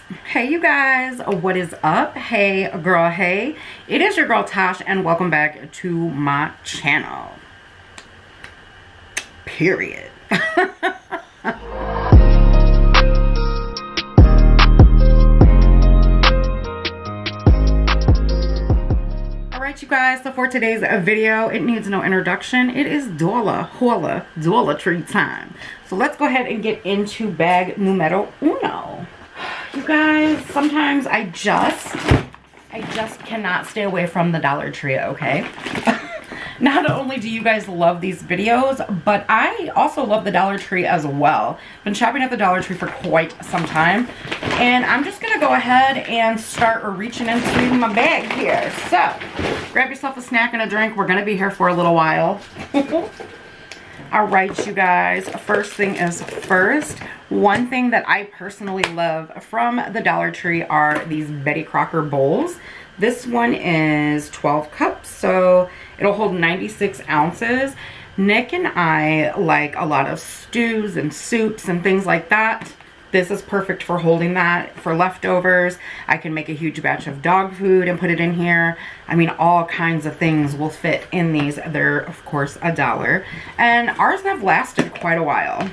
Hey you guys, what is up? Hey girl, hey. It is your girl Tash and welcome back to my channel. Period. Alright you guys, so for today's video, it needs no introduction. It is DWOLLA tree time. So let's go ahead and get into bag numero uno. You guys, sometimes I just cannot stay away from the Dollar Tree, okay? Not only do you guys love these videos, but I also love the Dollar Tree as well. Been shopping at the Dollar Tree for quite some time, and I'm just gonna go ahead and start reaching into my bag here. So, grab yourself a snack and a drink. We're gonna be here for a little while. Alright you guys, first thing is first. One thing that I personally love from the Dollar Tree are these Betty Crocker bowls. This one is 12 cups, so it'll hold 96 ounces. Nick and I like a lot of stews and soups and things like that. This is perfect for holding that for leftovers. I can make a huge batch of dog food and put it in here. I mean, all kinds of things will fit in these. They're, of course, $1. And ours have lasted quite a while.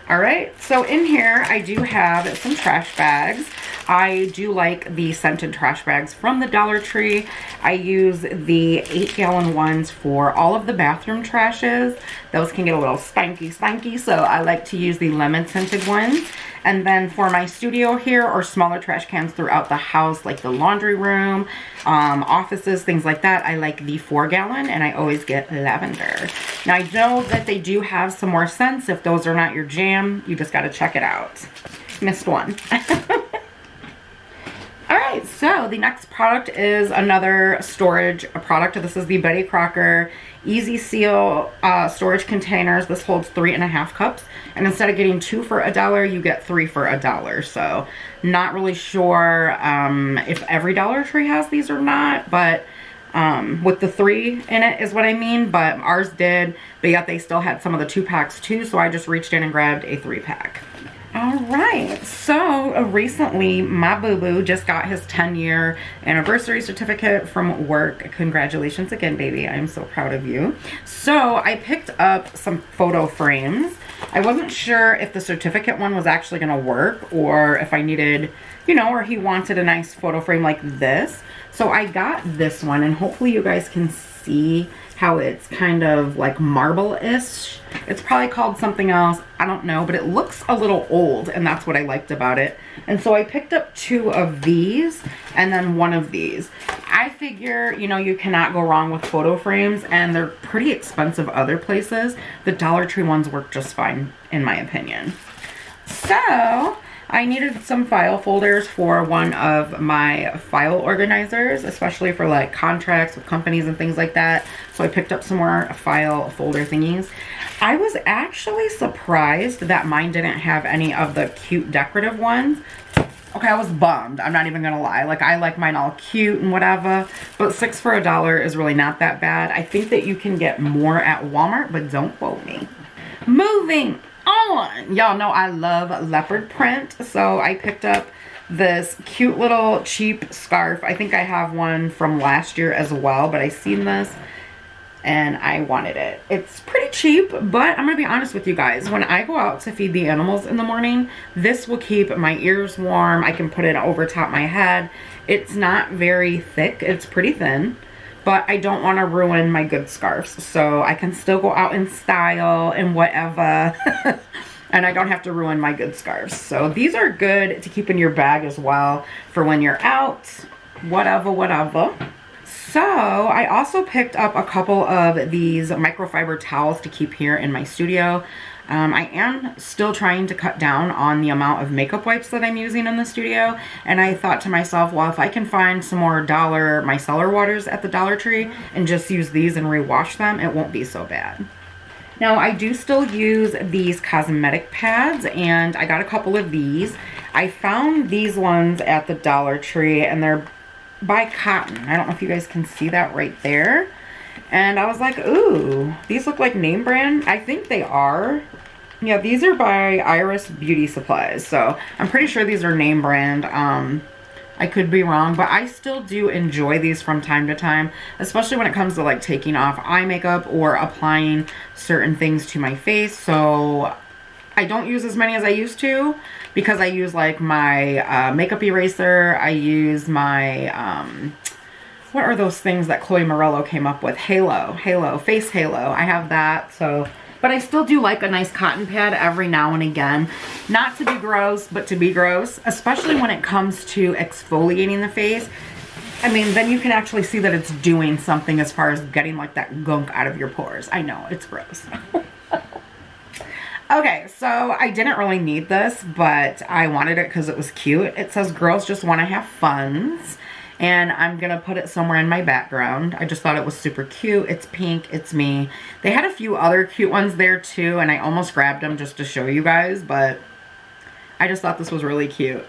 Alright, so in here I do have some trash bags. I do like the scented trash bags from the Dollar Tree. I use the 8-gallon ones for all of the bathroom trashes. Those can get a little stanky, so I like to use the lemon scented ones. And then for my studio here, or smaller trash cans throughout the house, like the laundry room, offices, things like that, I like the 4-gallon, and I always get lavender. Now I know that they do have some more scents. If those are not your jam, you just got to check it out. Missed one. Alright, so the next product is another storage product. This is the Betty Crocker Easy Seal storage containers. This holds 3.5 cups. And instead of getting 2 for $1, you get 3 for $1. So not really sure if every Dollar Tree has these or not, but with the 3 in it is what I mean. But ours did, but yet they still had some of the 2-packs too, so I just reached in and grabbed a 3-pack. Alright, so recently my boo-boo just got his 10-year anniversary certificate from work. Congratulations again, baby. I'm so proud of you. So I picked up some photo frames. I wasn't sure if the certificate one was actually going to work, or if I needed, you know, or he wanted a nice photo frame like this. So I got this one, and hopefully you guys can see how it's kind of like marble-ish. It's probably called something else, I don't know, but it looks a little old, and that's what I liked about it. And so I picked up 2 of these and then 1 of these. I figure, you know, you cannot go wrong with photo frames, and they're pretty expensive other places. The Dollar Tree ones work just fine, in my opinion. So I needed some file folders for one of my file organizers, especially for like contracts with companies and things like that. So I picked up some more file folder thingies. I was actually surprised that mine didn't have any of the cute decorative ones. Okay, I was bummed. I'm not even gonna lie. Like, I like mine all cute and whatever, but 6 for $1 is really not that bad. I think that you can get more at Walmart, but don't quote me. Moving on. Y'all know I love leopard print, so I picked up this cute little cheap scarf. I think I have one from last year as well, but I seen this and I wanted it. It's pretty cheap, but I'm gonna be honest with you guys. When I go out to feed the animals in the morning, this will keep my ears warm. I can put it over top my head. It's not very thick. It's pretty thin, but I don't want to ruin my good scarves, so I can still go out in style and whatever. And I don't have to ruin my good scarves. So these are good to keep in your bag as well for when you're out, whatever. So I also picked up a couple of these microfiber towels to keep here in my studio. I am still trying to cut down on the amount of makeup wipes that I'm using in the studio, and I thought to myself, well, if I can find some more micellar waters at the Dollar Tree and just use these and rewash them, it won't be so bad. Now, I do still use these Cosmetic Pads, and I got a couple of these. I found these ones at the Dollar Tree, and they're by Cotton. I don't know if you guys can see that right there. And I was like, ooh, these look like name brand. I think they are Yeah, these are by Iris Beauty Supplies, so I'm pretty sure these are name brand. I could be wrong, but I still do enjoy these from time to time, especially when it comes to like taking off eye makeup or applying certain things to my face. So I don't use as many as I used to because I use like my makeup eraser. I use my, what are those things that Chloe Morello came up with? Face Halo. I have that, so... But I still do like a nice cotton pad every now and again. Not to be gross, but to be gross. Especially when it comes to exfoliating the face. I mean, then you can actually see that it's doing something as far as getting like that gunk out of your pores. I know, it's gross. Okay, so I didn't really need this, but I wanted it because it was cute. It says girls just want to have funs. And I'm going to put it somewhere in my background. I just thought it was super cute. It's pink. It's me. They had a few other cute ones there too. And I almost grabbed them just to show you guys. But I just thought this was really cute.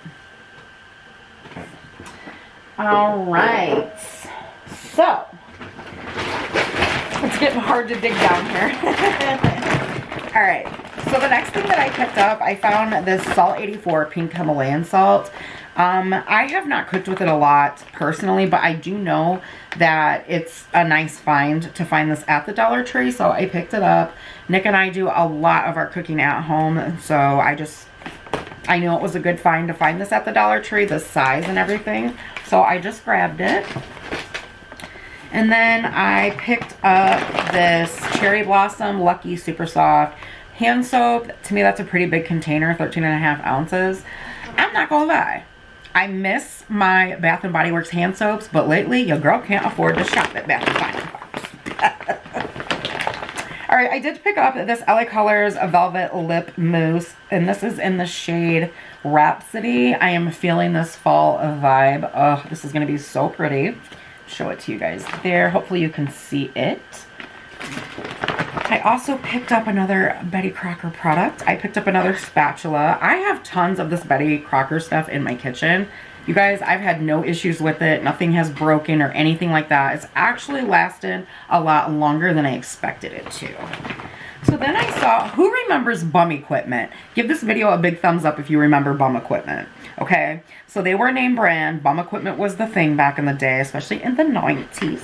Alright. So. It's getting hard to dig down here. Alright. So the next thing that I picked up, I found this Salt 84 Pink Himalayan Salt. I have not cooked with it a lot personally, but I do know that it's a nice find to find this at the Dollar Tree, so I picked it up. Nick and I do a lot of our cooking at home, so I knew it was a good find to find this at the Dollar Tree, the size and everything, so I just grabbed it. And then I picked up this Cherry Blossom Lucky Super Soft hand soap. To me, that's a pretty big container, 13.5 ounces. I'm not gonna lie. I miss my Bath & Body Works hand soaps, but lately, your girl can't afford to shop at Bath & Body Works. Alright, I did pick up this LA Colors Velvet Lip Mousse, and this is in the shade Rhapsody. I am feeling this fall vibe. Oh, this is going to be so pretty. Show it to you guys there. Hopefully you can see it. I also picked up another Betty Crocker product. I picked up another spatula. I have tons of this Betty Crocker stuff in my kitchen. You guys, I've had no issues with it. Nothing has broken or anything like that. It's actually lasted a lot longer than I expected it to. So then I saw, who remembers bum equipment? Give this video a big thumbs up if you remember bum equipment. Okay, so they were name brand. Bum equipment was the thing back in the day, especially in the 90s.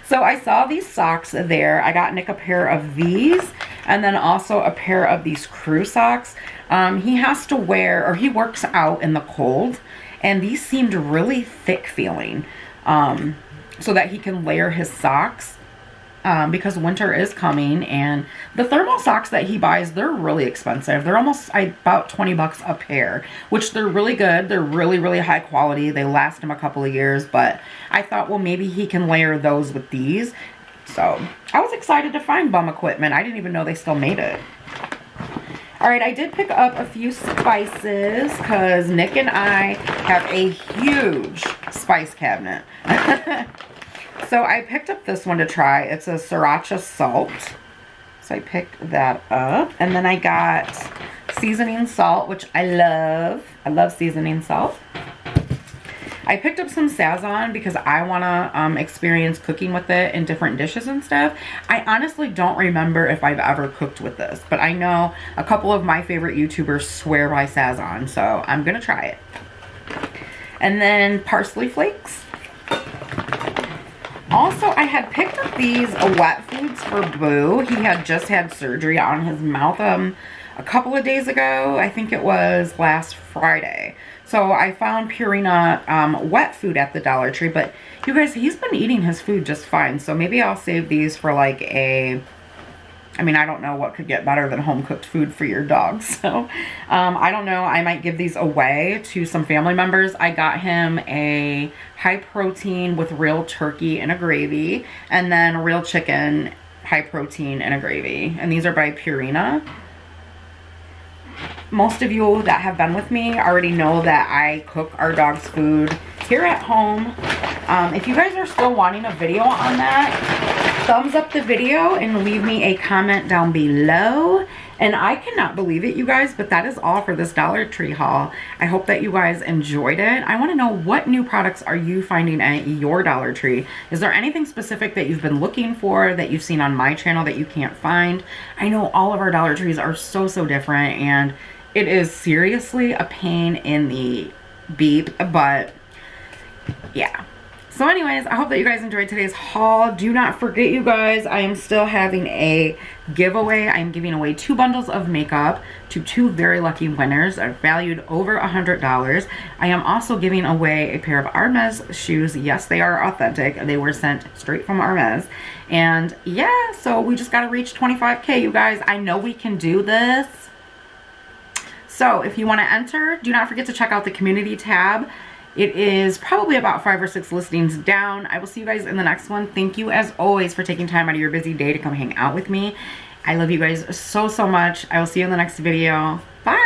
So I saw these socks there. I got Nick a pair of these and then also a pair of these crew socks. He has to wear, or he works out in the cold, and these seemed really thick feeling, so that he can layer his socks. Because winter is coming, and the thermal socks that he buys, they're really expensive. They're almost about 20 bucks a pair, which they're really good. They're really, really high quality. They last him a couple of years, but I thought, well, maybe he can layer those with these. So I was excited to find bum equipment. I didn't even know they still made it. All right, I did pick up a few spices because Nick and I have a huge spice cabinet. So I picked up this one to try. It's a Sriracha Salt. So I picked that up. And then I got seasoning salt, which I love. I love seasoning salt. I picked up some Sazon because I want to experience cooking with it in different dishes and stuff. I honestly don't remember if I've ever cooked with this, but I know a couple of my favorite YouTubers swear by Sazon, so I'm going to try it. And then parsley flakes. Also, I had picked up these wet foods for Boo. He had just had surgery on his mouth a couple of days ago. I think it was last Friday. So I found Purina wet food at the Dollar Tree. But you guys, he's been eating his food just fine. So maybe I'll save these for like a... I mean, I don't know what could get better than home-cooked food for your dog. So, I don't know. I might give these away to some family members. I got him a high protein with real turkey and a gravy. And then real chicken, high protein and a gravy. And these are by Purina. Most of you that have been with me already know that I cook our dog's food here at home. If you guys are still wanting a video on that, thumbs up the video and leave me a comment down below, And I cannot believe it, you guys, but that is all for this Dollar Tree haul. I hope that you guys enjoyed it. I want to know, what new products are you finding at your Dollar Tree? Is there anything specific that you've been looking for that you've seen on my channel that you can't find? I know all of our Dollar Trees are so different, and it is seriously a pain in the beep, but yeah. So anyways, I hope that you guys enjoyed today's haul. Do not forget, you guys, I am still having a giveaway. I'm giving away 2 bundles of makeup to 2 very lucky winners valued over $100. I am also giving away a pair of Hermes shoes. Yes, they are authentic. They were sent straight from Hermes. And yeah, so we just got to reach 25K, you guys. I know we can do this. So if you want to enter, do not forget to check out the community tab. It is probably about 5 or 6 listings down. I will see you guys in the next one. Thank you, as always, for taking time out of your busy day to come hang out with me. I love you guys so much. I will see you in the next video. Bye.